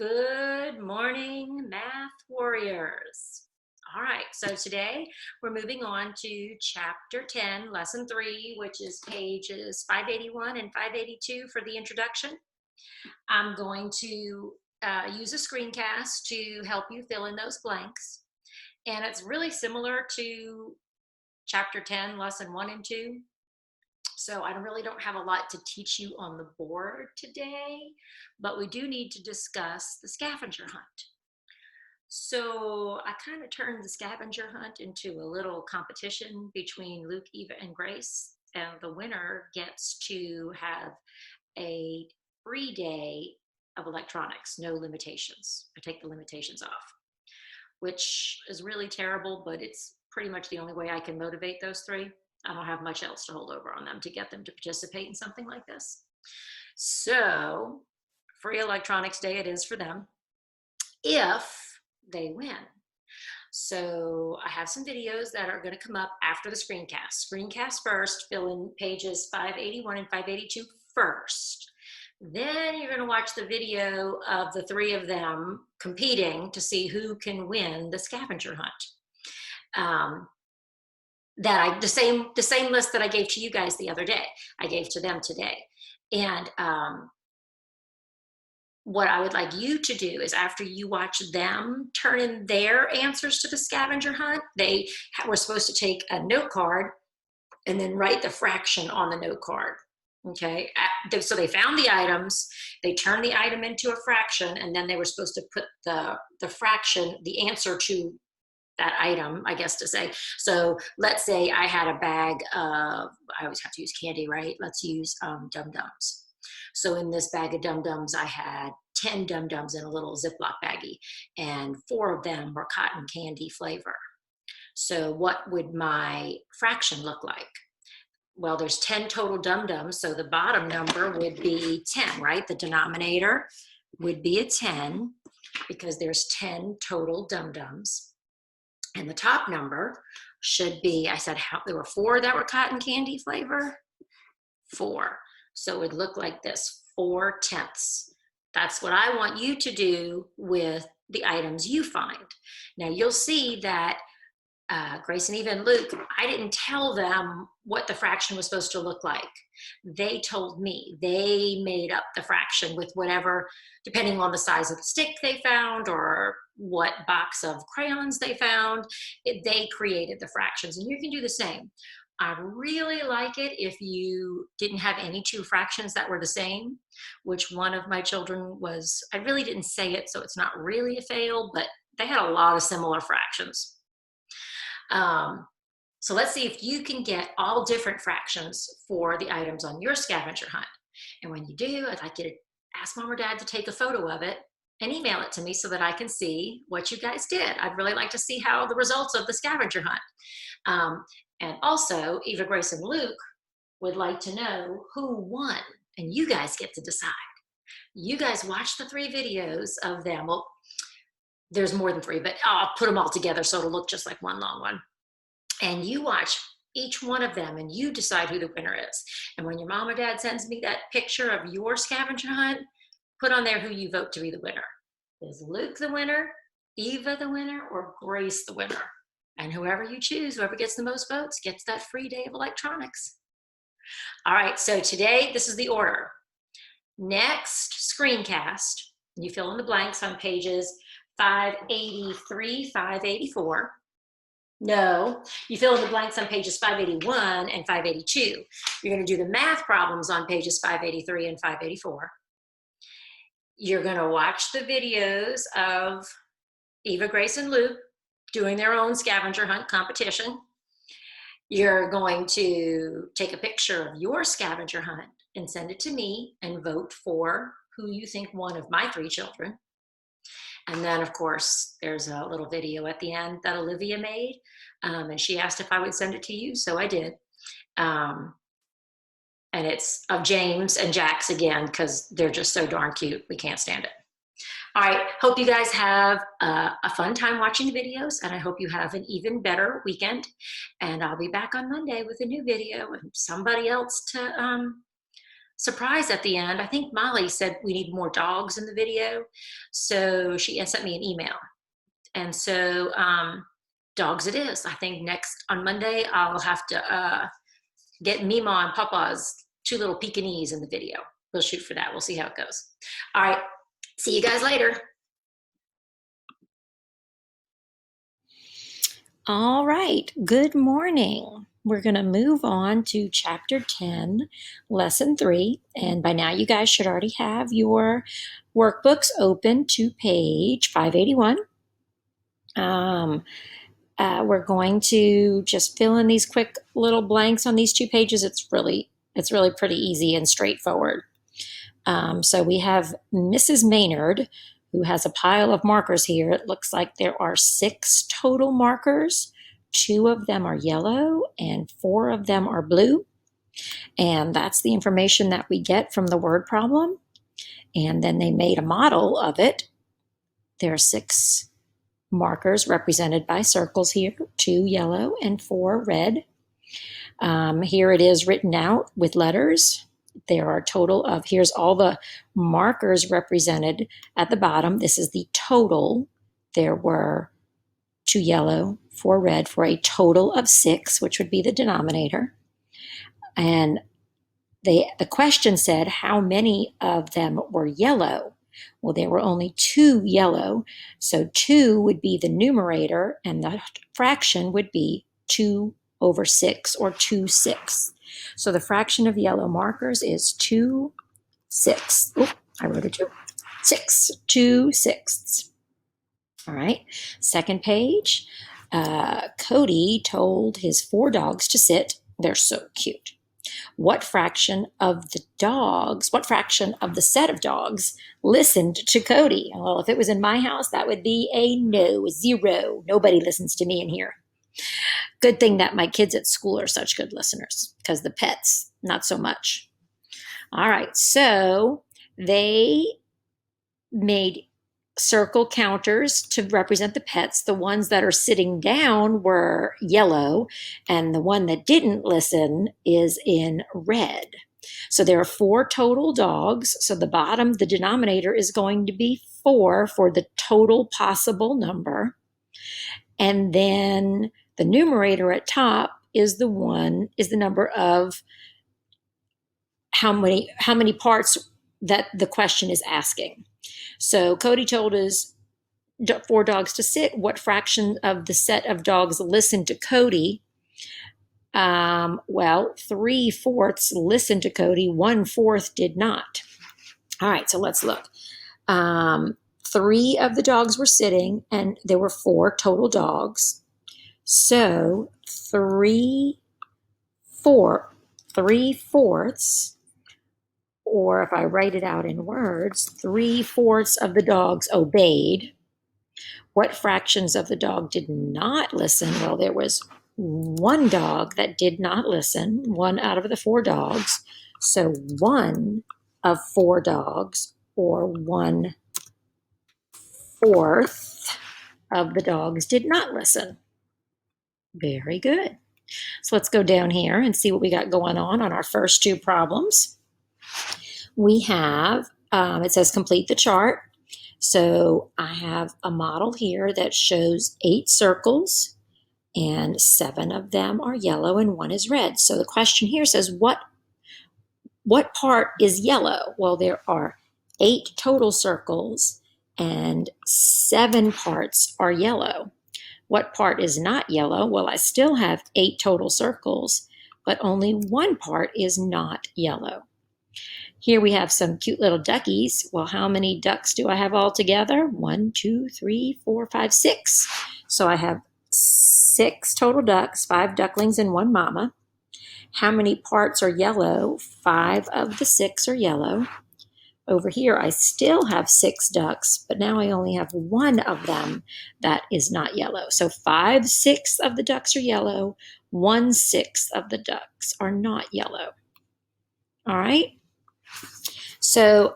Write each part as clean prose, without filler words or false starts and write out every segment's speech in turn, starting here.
Good morning, math warriors. All right, so today we're moving on to chapter 10, lesson 3, which is pages 581 and 582 for the introduction. I'm going to use a screencast to help you fill in those blanks. And it's really similar to chapter 10, lesson 1 and 2. So I really don't have a lot to teach you on the board today, but we do need to discuss the scavenger hunt. So I kind of turned the scavenger hunt into a little competition between Luke, Eva, and Grace. And the winner gets to have a free day of electronics, no limitations. I take the limitations off, which is really terrible, but it's pretty much the only way I can motivate those three. I don't have much else to hold over on them to get them to participate in something like this. So free electronics day it is for them if they win. So I have some videos that are going to come up after the screencast. Screencast first, fill in pages 581 and 582 first. Then you're going to watch the video of the three of them competing to see who can win the scavenger hunt. The same list that I gave to you guys the other day, I gave to them today. And what I would like you to do is after you watch them turn in their answers to the scavenger hunt, they were supposed to take a note card and then write the fraction on the note card. Okay, so they found the items, they turned the item into a fraction, and then they were supposed to put the fraction, the answer to that item, I guess to say. So let's say I had a bag of, I always have to use candy, right? Let's use Dum-Dums. So in this bag of Dum-Dums, I had 10 Dum-Dums in a little Ziploc baggie, and 4 of them were cotton candy flavor. So what would my fraction look like? Well, there's 10 total Dum-Dums, so the bottom number would be 10, right? The denominator would be a 10 because there's 10 total Dum-Dums. And the top number should be, I said there were 4 that were cotton candy flavor, 4. So it would look like this, 4/10. That's what I want you to do with the items you find. Now you'll see that Grace and Eva and Luke, I didn't tell them what the fraction was supposed to look like. They told me. They made up the fraction with whatever, depending on the size of the stick they found or what box of crayons they found, they created the fractions, and you can do the same. I really like it if you didn't have any 2 fractions that were the same, which one of my children was. I really didn't say it, so it's not really a fail, but they had a lot of similar fractions. So let's see if you can get all different fractions for the items on your scavenger hunt. And when you do, I'd like you to ask Mom or Dad to take a photo of it and email it to me so that I can see what you guys did. I'd really like to see how the results of the scavenger hunt. And also, Eva, Grace, and Luke would like to know who won, and you guys get to decide. You guys watch the 3 videos of them. Well, there's more than 3, but I'll put them all together so it'll look just like one long one. And you watch each one of them and you decide who the winner is. And when your mom or dad sends me that picture of your scavenger hunt, put on there who you vote to be the winner. Is Luke the winner, Eva the winner, or Grace the winner? And whoever you choose, whoever gets the most votes, gets that free day of electronics. All right, so today, this is the order. Next screencast, you fill in the blanks on pages 583, 584. No, you fill in the blanks on pages 581 and 582. You're going to do the math problems on pages 583 and 584. You're going to watch the videos of Eva, Grace, and Luke doing their own scavenger hunt competition. You're going to take a picture of your scavenger hunt and send it to me and vote for who you think won of my 3 children. And then, of course, there's a little video at the end that Olivia made, and she asked if I would send it to you, so I did. And it's of James and Jax again, because they're just so darn cute. We can't stand it. All right, hope you guys have a fun time watching the videos, and I hope you have an even better weekend. And I'll be back on Monday with a new video and somebody else to surprise at the end. I think Molly said we need more dogs in the video. So she sent me an email. And so dogs it is. I think next on Monday, I'll have to get Mima and Papa's two little Pekingese in the video. We'll shoot for that. We'll see how it goes. All right. See you guys later. All right. Good morning. We're going to move on to Chapter 10, Lesson 3. And by now, you guys should already have your workbooks open to page 581. We're going to just fill in these quick little blanks on these 2 pages. It's really pretty easy and straightforward. So we have Mrs. Maynard, who has a pile of markers here. It looks like there are 6 total markers. 2 of them are yellow and 4 of them are blue. And that's the information that we get from the word problem. And then they made a model of it. There are 6 markers represented by circles here, 2 yellow and 4 red. Here it is written out with letters. There are a total of, here's all the markers represented at the bottom. This is the total. There were 2 yellow, 4 red, for a total of 6, which would be the denominator. And the question said how many of them were yellow. Well, there were only 2 yellow, so 2 would be the numerator, and the fraction would be 2 over 6, or 2/6. So the fraction of yellow markers is 2/6. Oh, I wrote it too. 6, 2/6. All right, second page. Cody told his 4 dogs to sit. They're so cute. What fraction of the set of dogs listened to Cody? Well, if it was in my house, that would be a no, 0. Nobody listens to me in here. Good thing that my kids at school are such good listeners, because the pets, not so much. All right, so they made circle counters to represent the pets. The ones that are sitting down were yellow, and the one that didn't listen is in red. So there are 4 total dogs. So the bottom, the denominator, is going to be 4 for the total possible number. And then the numerator at top is the number of how many parts that the question is asking. So Cody told his 4 dogs to sit. What fraction of the set of dogs listened to Cody? Well, 3/4 listened to Cody, 1/4 did not. All right, so let's look. 3 of the dogs were sitting, and there were 4 total dogs. So 3/4, or if I write it out in words, 3/4 of the dogs obeyed. What fractions of the dog did not listen? Well, there was 1 dog that did not listen, 1 out of the 4 dogs. So 1 of 4 dogs, or 1/4 of the dogs, did not listen. Very good. So let's go down here and see what we got going on our first 2 problems. We have, it says complete the chart. So I have a model here that shows 8 circles, and 7 of them are yellow and 1 is red. So the question here says, what part is yellow? Well, there are 8 total circles and 7 parts are yellow. What part is not yellow? Well, I still have 8 total circles, but only 1 part is not yellow. Here we have some cute little duckies. Well, how many ducks do I have all together? 1, 2, 3, 4, 5, 6. So I have 6 total ducks, 5 ducklings and 1 mama. How many parts are yellow? 5 of the 6 are yellow. Over here, I still have 6 ducks, but now I only have 1 of them that is not yellow. So 5/6 of the ducks are yellow, 1/6 of the ducks are not yellow. All right. So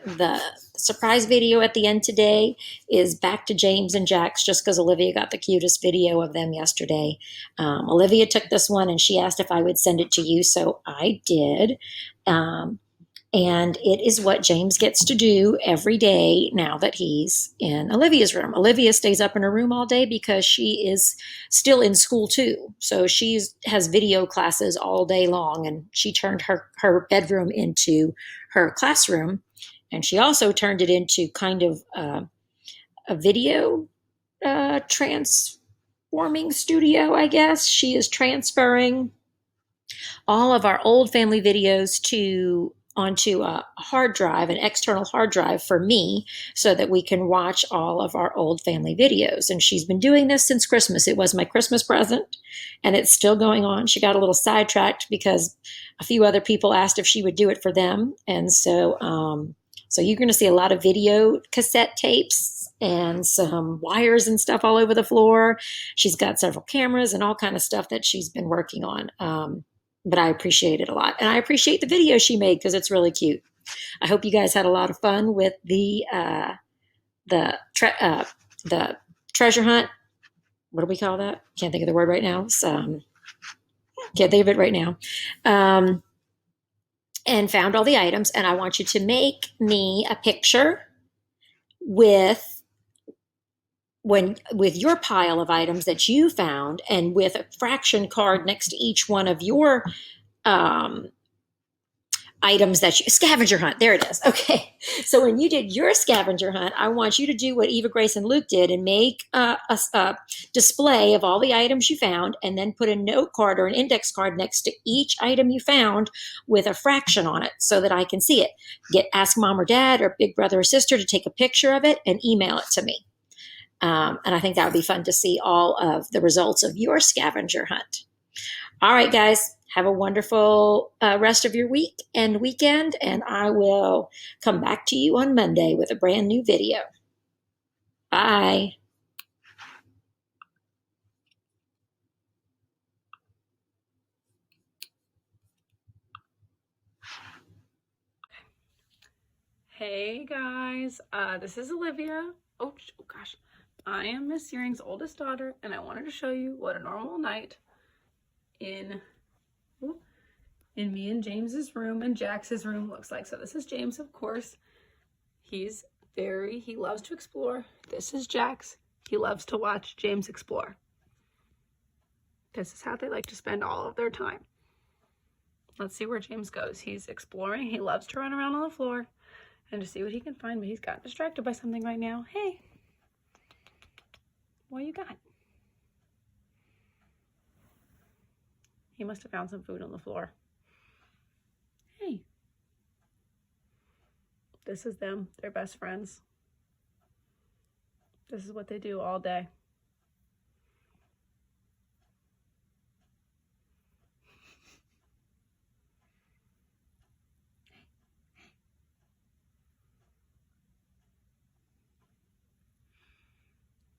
the surprise video at the end today is back to James and Jax, just because Olivia got the cutest video of them yesterday. Olivia took this one and she asked if I would send it to you, so I did. Um, and it is what James gets to do every day now that he's in Olivia's room. Olivia stays up in her room all day because she is still in school too. So she has video classes all day long, and she turned her bedroom into her classroom. And she also turned it into kind of a video transforming studio, I guess. She is transferring all of our old family videos to onto a hard drive, an external hard drive for me, so that we can watch all of our old family videos. And she's been doing this since Christmas. It was my Christmas present, and it's still going on. She got a little sidetracked because a few other people asked if she would do it for them. And so you're going to see a lot of video cassette tapes and some wires and stuff all over the floor. She's got several cameras and all kind of stuff that she's been working on. But I appreciate it a lot. And I appreciate the video she made because it's really cute. I hope you guys had a lot of fun with the treasure hunt. What do we call that? Can't think of the word right now. Can't think of it right now. And found all the items. And I want you to make me a picture with your pile of items that you found, and with a fraction card next to each one of your items that you scavenger hunt. There it is. Okay. So when you did your scavenger hunt, I want you to do what Eva, Grace, and Luke did and make a display of all the items you found, and then put a note card or an index card next to each item you found with a fraction on it so that I can see it. Ask mom or dad or big brother or sister to take a picture of it and email it to me. And I think that would be fun to see all of the results of your scavenger hunt. All right, guys, have a wonderful rest of your week and weekend, and I will come back to you on Monday with a brand new video. Bye. Hey guys, this is Olivia. Oh gosh, I am Miss Searing's oldest daughter, and I wanted to show you what a normal night in me and James's room and Jax's room looks like. So this is James, of course. He loves to explore. This is Jax. He loves to watch James explore. This is how they like to spend all of their time. Let's see where James goes. He's exploring. He loves to run around on the floor and to see what he can find, but he's got distracted by something right now. Hey, what you got? He must have found some food on the floor. Hey. This is them. They're best friends. This is what they do all day.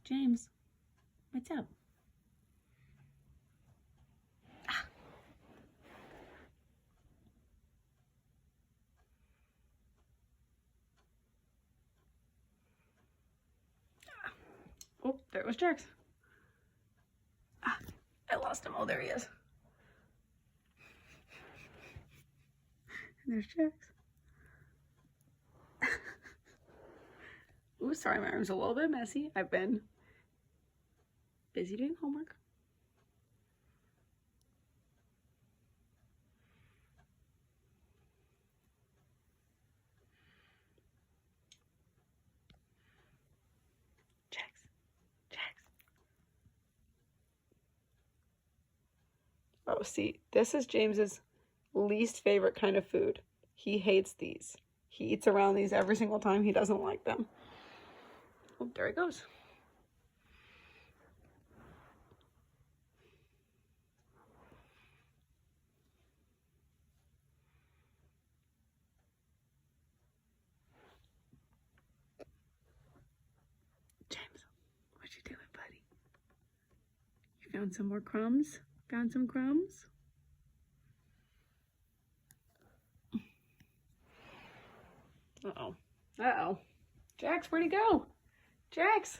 James, what's up? Oh, there was Jax. I lost him. Oh, there he is. And there's Jax. Ooh, sorry, my room's a little bit messy. I've been busy doing homework. Oh, see, this is James's least favorite kind of food. He hates these. He eats around these every single time. He doesn't like them. Oh, there he goes. James, what you doing, buddy? You found some more crumbs? Found some crumbs? Uh-oh. Uh-oh. Jax, where'd he go? Jax.